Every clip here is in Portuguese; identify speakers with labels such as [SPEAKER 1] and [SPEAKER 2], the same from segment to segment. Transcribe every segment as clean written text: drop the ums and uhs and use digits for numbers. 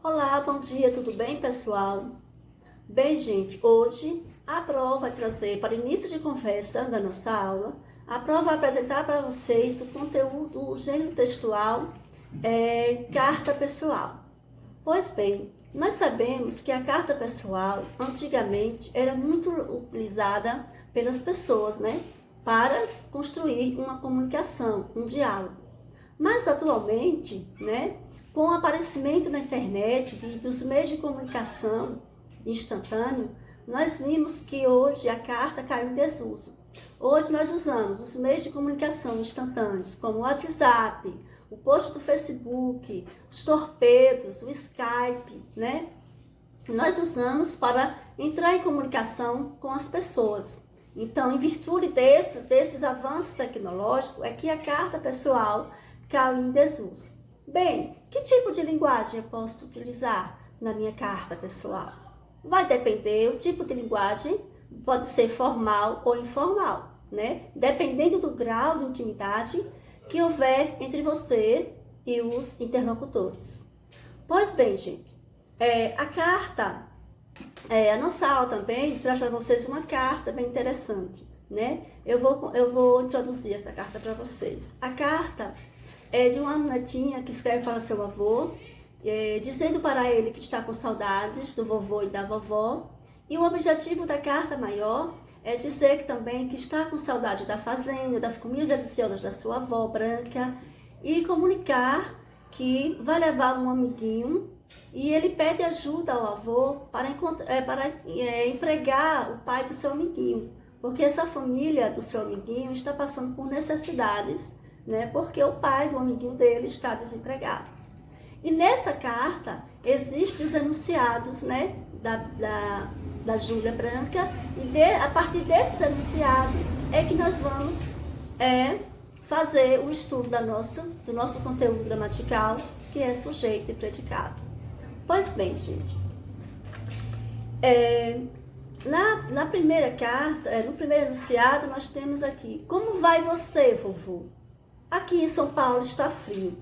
[SPEAKER 1] Olá, bom dia, tudo bem, pessoal? Bem, gente, hoje a prova vai trazer para o início de conversa da nossa aula, a prova vai apresentar para vocês o conteúdo, o gênero textual, carta pessoal. Pois bem, nós sabemos que a carta pessoal, antigamente, era muito utilizada pelas pessoas, né? Para construir uma comunicação, um diálogo. Mas atualmente, né? Com o aparecimento da internet e dos meios de comunicação instantâneo, nós vimos que hoje a carta caiu em desuso. Hoje nós usamos os meios de comunicação instantâneos, como o WhatsApp, o post do Facebook, os torpedos, o Skype, né? Nós usamos para entrar em comunicação com as pessoas. Então, em virtude desses avanços tecnológicos, é que a carta pessoal caiu em desuso. Bem, que tipo de linguagem eu posso utilizar na minha carta pessoal? Vai depender, o tipo de linguagem pode ser formal ou informal, né? Dependendo do grau de intimidade que houver entre você e os interlocutores. Pois bem, gente, a nossa aula também traz para vocês uma carta bem interessante, né? Eu vou introduzir essa carta para vocês. A carta é de uma netinha que escreve para seu avô, dizendo para ele que está com saudades do vovô e da vovó. E o objetivo da carta maior é dizer também que está com saudade da fazenda, das comidas deliciosas da sua avó branca, e comunicar que vai levar um amiguinho e ele pede ajuda ao avô para empregar o pai do seu amiguinho, porque essa família do seu amiguinho está passando por necessidades, né? Porque o pai do amiguinho dele está desempregado. E nessa carta existem os enunciados, né, da Júlia Branca, e a partir desses enunciados é que nós vamos fazer o estudo do nosso conteúdo gramatical, que é sujeito e predicado. Pois bem, gente, na primeira carta, no primeiro enunciado, nós temos aqui: como vai você, vovô? Aqui em São Paulo está frio.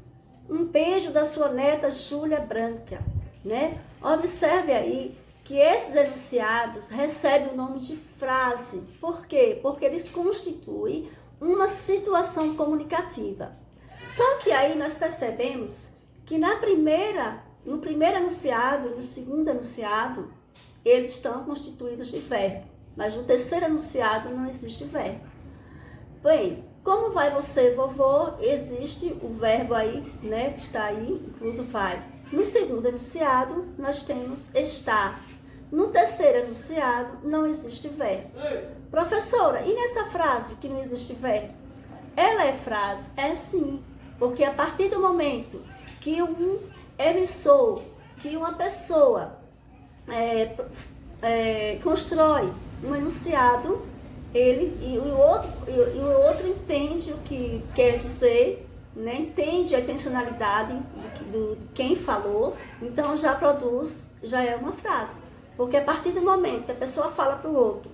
[SPEAKER 1] Um beijo da sua neta Júlia Branca, né? Observe aí que esses enunciados recebem o nome de frase. Por quê? Porque eles constituem uma situação comunicativa. Só que aí nós percebemos que no primeiro enunciado e no segundo enunciado, eles estão constituídos de verbo. Mas no terceiro enunciado não existe verbo. Bem, como vai você, vovô? Existe o verbo aí, né? Que está aí, incluso vai. No segundo enunciado, nós temos estar. No terceiro enunciado, não existe verbo. Professora, e nessa frase que não existe verbo? Ela é frase? É sim. Porque a partir do momento que um emissor, que uma pessoa constrói um enunciado, o outro entende o que quer dizer, né? Entende a intencionalidade de quem falou, então já é uma frase. Porque a partir do momento que a pessoa fala para o outro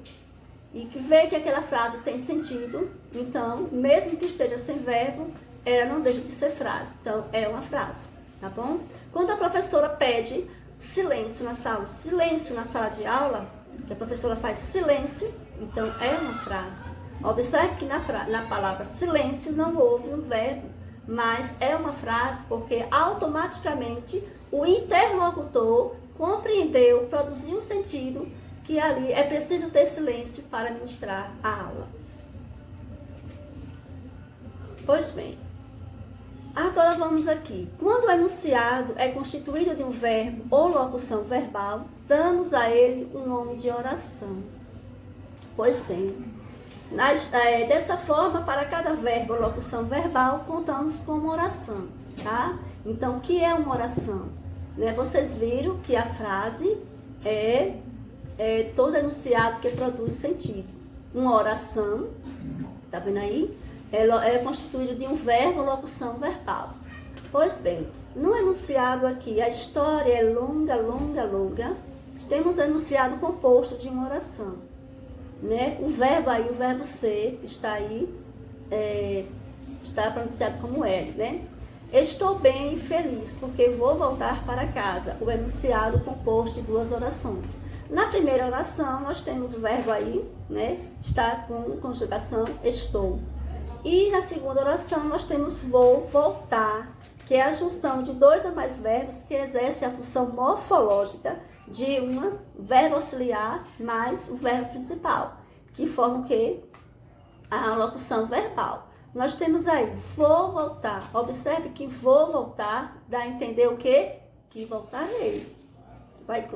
[SPEAKER 1] e que vê que aquela frase tem sentido, então, mesmo que esteja sem verbo, ela não deixa de ser frase. Então, é uma frase, tá bom? Quando a professora pede silêncio na sala de aula, que a professora faz silêncio, então é uma frase. Observe que na palavra silêncio não houve um verbo, mas é uma frase porque automaticamente o interlocutor compreendeu, produziu um sentido que ali é preciso ter silêncio para ministrar a aula. Pois bem, agora vamos aqui. Quando o enunciado é constituído de um verbo ou locução verbal, damos a ele um nome de oração. Pois bem, dessa forma, para cada verbo ou locução verbal, contamos com uma oração, tá? Então, o que é uma oração? Né? Vocês viram que a frase é todo enunciado que produz sentido. Uma oração, tá vendo aí? É constituído de um verbo ou locução verbal. Pois bem, no enunciado aqui, a história é longa, longa, longa. Temos o enunciado composto de uma oração, né? O verbo aí, o verbo ser, está aí, está pronunciado como L, né? Estou bem e feliz porque vou voltar para casa. O enunciado composto de duas orações. Na primeira oração, nós temos o verbo aí, né? Está com conjugação estou. E na segunda oração, nós temos vou voltar, que é a junção de dois ou mais verbos que exerce a função morfológica de um verbo auxiliar mais o verbo principal, que forma o quê? A locução verbal. Nós temos aí, vou voltar. Observe que vou voltar dá a entender o quê? Que voltarei.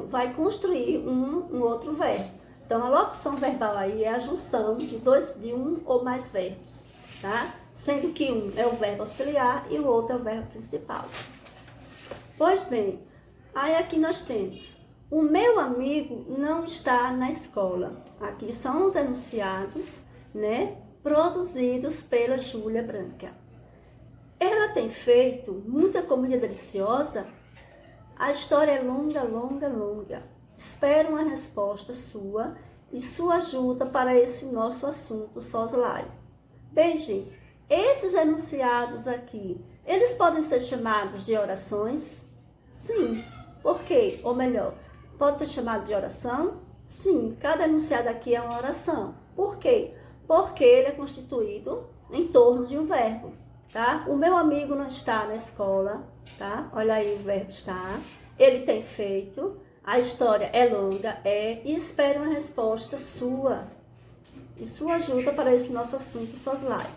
[SPEAKER 1] Vai construir um outro verbo. Então, a locução verbal aí é a junção de um ou mais verbos, tá? Sendo que um é o verbo auxiliar e o outro é o verbo principal. Pois bem, aí aqui nós temos, o meu amigo não está na escola. Aqui são os enunciados, né? Produzidos pela Júlia Branca. Ela tem feito muita comida deliciosa? A história é longa, longa, longa. Espero uma resposta sua e sua ajuda para esse nosso assunto soslaio. Bem, gente, esses enunciados aqui, eles podem ser chamados de orações? Sim. Por quê? Ou melhor, pode ser chamado de oração? Sim. Cada enunciado aqui é uma oração. Por quê? Porque ele é constituído em torno de um verbo, tá? O meu amigo não está na escola, tá? Olha aí o verbo está. Ele tem feito, a história é longa, e espero uma resposta sua e sua ajuda para esse nosso assunto soslaio.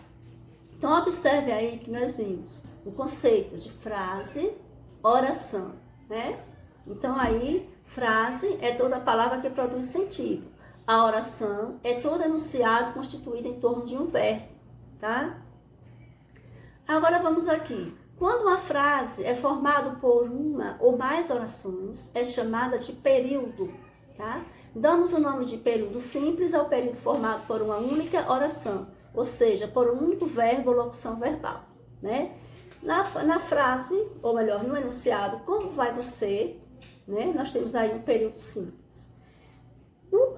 [SPEAKER 1] Então, observe aí que nós vimos o conceito de frase, oração, né? Então, aí, frase é toda palavra que produz sentido. A oração é todo enunciado constituído em torno de um verbo, tá? Agora vamos aqui. Quando uma frase é formada por uma ou mais orações, é chamada de período, tá? Damos o nome de período simples ao período formado por uma única oração, ou seja, por um único verbo ou locução verbal, né? Na frase, ou melhor, no enunciado, como vai você, né? Nós temos aí um período simples.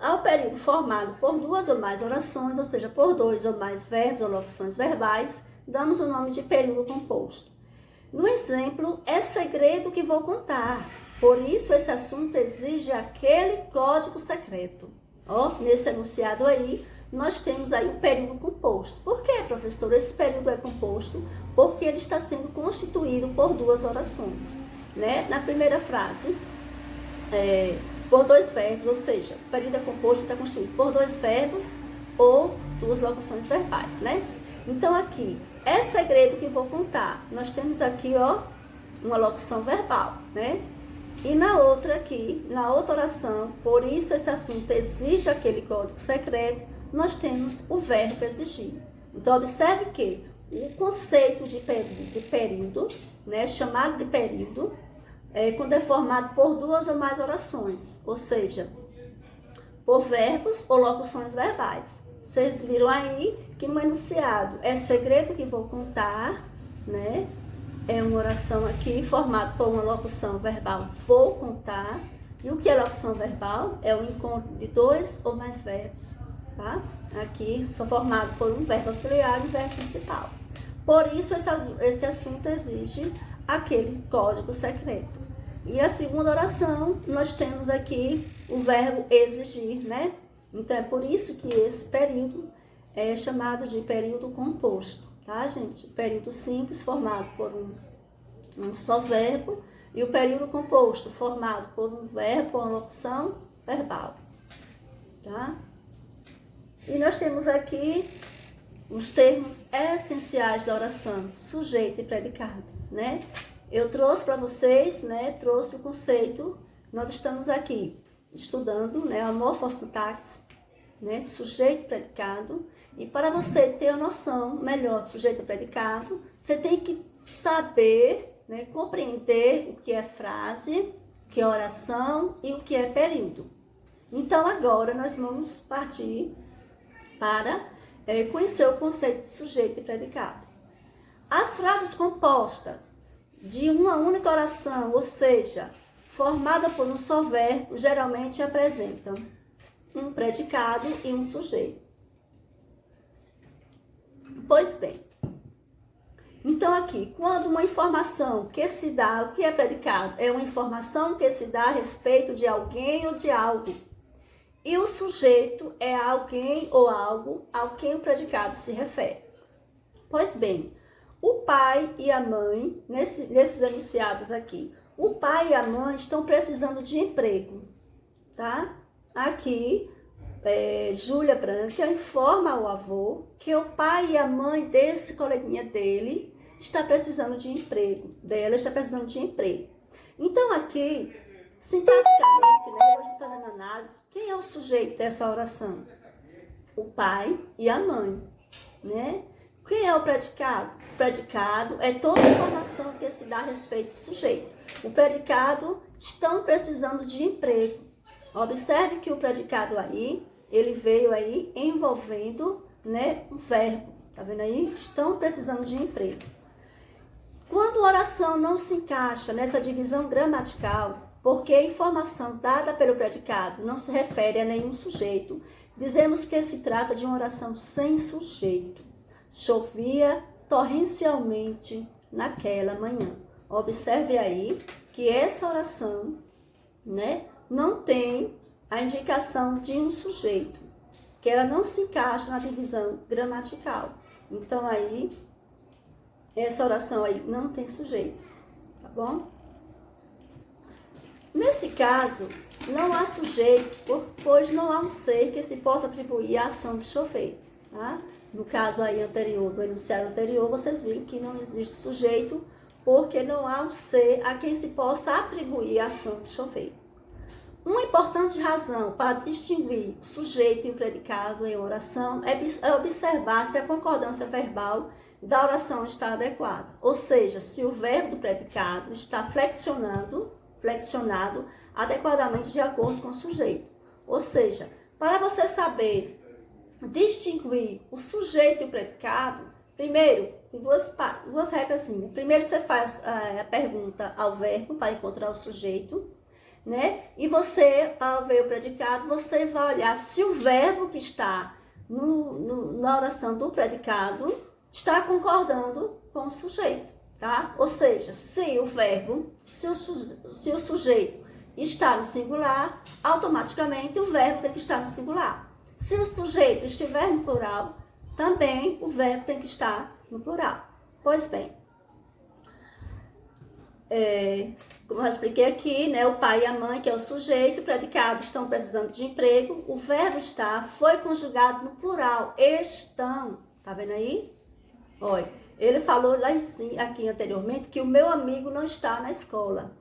[SPEAKER 1] Ao período formado por duas ou mais orações, ou seja, por dois ou mais verbos ou locuções verbais, damos o nome de período composto. No exemplo, é segredo que vou contar, por isso esse assunto exige aquele código secreto. Ó, nesse enunciado aí, nós temos aí o período composto. Por que, professor, esse período é composto? Porque ele está sendo constituído por duas orações, né? Na primeira frase, por dois verbos, ou seja, o período é composto, está constituído por dois verbos ou duas locuções verbais, né? Então, aqui, é segredo que vou contar. Nós temos aqui, ó, uma locução verbal, né? E na outra aqui, na outra oração, por isso esse assunto exige aquele código secreto, nós temos o verbo exigir. Então, observe que o conceito de período, né, chamado de período, quando é formado por duas ou mais orações, ou seja, por verbos ou locuções verbais. Vocês viram aí que no enunciado é segredo que vou contar, né? É uma oração aqui formada por uma locução verbal, vou contar. E o que é locução verbal? É o encontro de dois ou mais verbos, tá? Aqui são formados por um verbo auxiliar e um verbo principal. Por isso, esse assunto exige aquele código secreto. E a segunda oração, nós temos aqui o verbo exigir, né? Então, é por isso que esse período é chamado de período composto, tá, gente? Período simples, formado por um só verbo, e o período composto, formado por um verbo com uma locução verbal, tá? E nós temos aqui os termos essenciais da oração, sujeito e predicado, né? Eu trouxe para vocês, né, trouxe o conceito, nós estamos aqui estudando, né, a morfossintaxe, né, sujeito e predicado, e para você ter a noção melhor sujeito e predicado, você tem que saber, né, compreender o que é frase, o que é oração e o que é período. Então agora nós vamos partir para conhecer o conceito de sujeito e predicado. As frases compostas de uma única oração, ou seja, formada por um só verbo, geralmente apresentam um predicado e um sujeito. Pois bem, Então aqui, quando uma informação que se dá, o que é predicado? É uma informação que se dá a respeito de alguém ou de algo. E o sujeito é alguém ou algo ao quem o predicado se refere. Pois bem, o pai e a mãe, nesses enunciados aqui, o pai e a mãe estão precisando de emprego, tá? Aqui, Júlia Branca informa ao avô que o pai e a mãe desse coleguinha dele está precisando de emprego, dela está precisando de emprego. Então aqui, sintaticamente, né, a gente fazendo análise, quem é o sujeito dessa oração? O pai e a mãe, né? Quem é o predicado? O predicado é toda a informação que se dá a respeito do sujeito. O predicado estão precisando de emprego. Observe que o predicado aí, ele veio aí envolvendo, né, um verbo. Tá vendo aí? Estão precisando de emprego. Quando a oração não se encaixa nessa divisão gramatical, porque a informação dada pelo predicado não se refere a nenhum sujeito, dizemos que se trata de uma oração sem sujeito. Chovia torrencialmente naquela manhã. Observe aí que essa oração, né, não tem a indicação de um sujeito, que ela não se encaixa na divisão gramatical. Então aí, essa oração aí não tem sujeito, tá bom? Nesse caso, não há sujeito, pois não há um ser que se possa atribuir à ação de chover, tá? No caso aí anterior, do enunciado anterior, vocês viram que não existe sujeito, porque não há um ser a quem se possa atribuir a ação de chover. Uma importante razão para distinguir o sujeito e o predicado em oração é observar se a concordância verbal da oração está adequada. Ou seja, se o verbo do predicado está flexionado adequadamente de acordo com o sujeito. Ou seja, para você saber distinguir o sujeito e o predicado, primeiro, tem duas regras. Primeiro você faz a pergunta ao verbo para encontrar o sujeito, né? E você, ao ver o predicado, você vai olhar se o verbo que está na oração do predicado está concordando com o sujeito, tá? Ou seja, se o sujeito está no singular, automaticamente o verbo tem que estar no singular. Se o sujeito estiver no plural, também o verbo tem que estar no plural. Pois bem, como eu expliquei aqui, né, o pai e a mãe, que é o sujeito, o predicado, estão precisando de emprego. O verbo estar foi conjugado no plural, estão. Tá vendo aí? Olha, ele falou lá aqui anteriormente que o meu amigo não está na escola.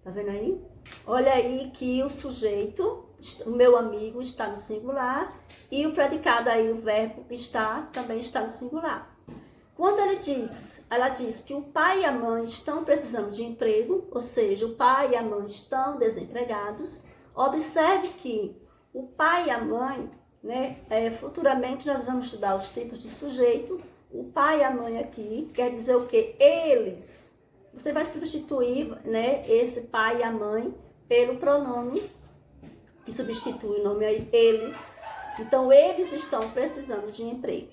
[SPEAKER 1] Tá vendo aí? Olha aí que o sujeito, o meu amigo, está no singular e o predicado aí, o verbo está, também está no singular. Quando ela diz que o pai e a mãe estão precisando de emprego, ou seja, o pai e a mãe estão desempregados, observe que o pai e a mãe, né, futuramente nós vamos estudar os tipos de sujeito. O pai e a mãe aqui quer dizer o quê? Eles. Você vai substituir, né, esse pai e a mãe pelo pronome que substitui o nome aí, eles. Então, eles estão precisando de emprego.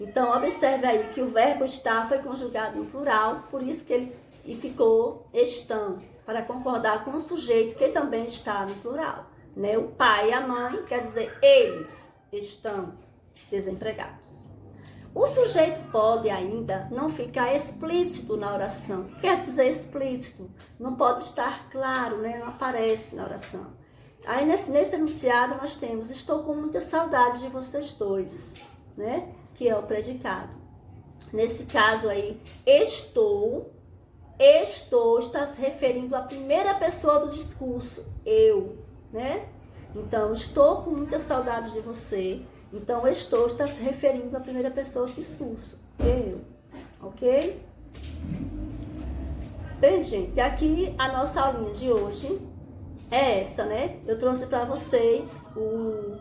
[SPEAKER 1] Então, observe aí que o verbo estar foi conjugado no plural, por isso que ele ficou estão, para concordar com o sujeito que também está no plural, né? O pai e a mãe quer dizer eles estão desempregados. O sujeito pode ainda não ficar explícito na oração. O que quer dizer explícito? Não pode estar claro, né? Não aparece na oração. Aí nesse enunciado nós temos: estou com muita saudade de vocês dois, né? Que é o predicado. Nesse caso aí, estou está se referindo à primeira pessoa do discurso, eu, né? Então, estou com muita saudade de você. Então, estou está se referindo à primeira pessoa do discurso, eu, ok? Bem, gente, aqui a nossa aulinha de hoje é essa, né? Eu trouxe para vocês o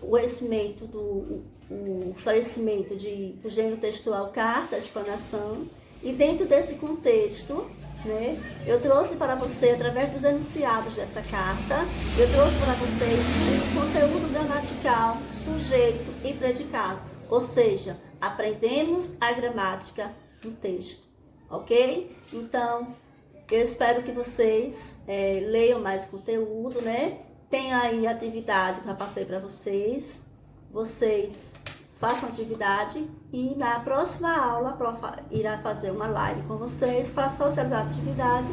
[SPEAKER 1] conhecimento o esclarecimento do gênero textual carta, a explanação, e dentro desse contexto, né, eu trouxe para você, através dos enunciados dessa carta, eu trouxe para vocês o conteúdo gramatical, sujeito e predicado, Ou seja, aprendemos a gramática do texto, ok? Então, eu espero que vocês leiam mais conteúdo, né? Tem aí a atividade que eu passei para vocês. Vocês façam atividade e na próxima aula a prof irá fazer uma live com vocês para socializar a atividade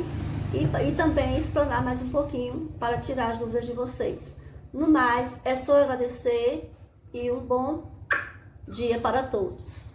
[SPEAKER 1] e também explanar mais um pouquinho para tirar as dúvidas de vocês. No mais, é só agradecer e um bom dia para todos.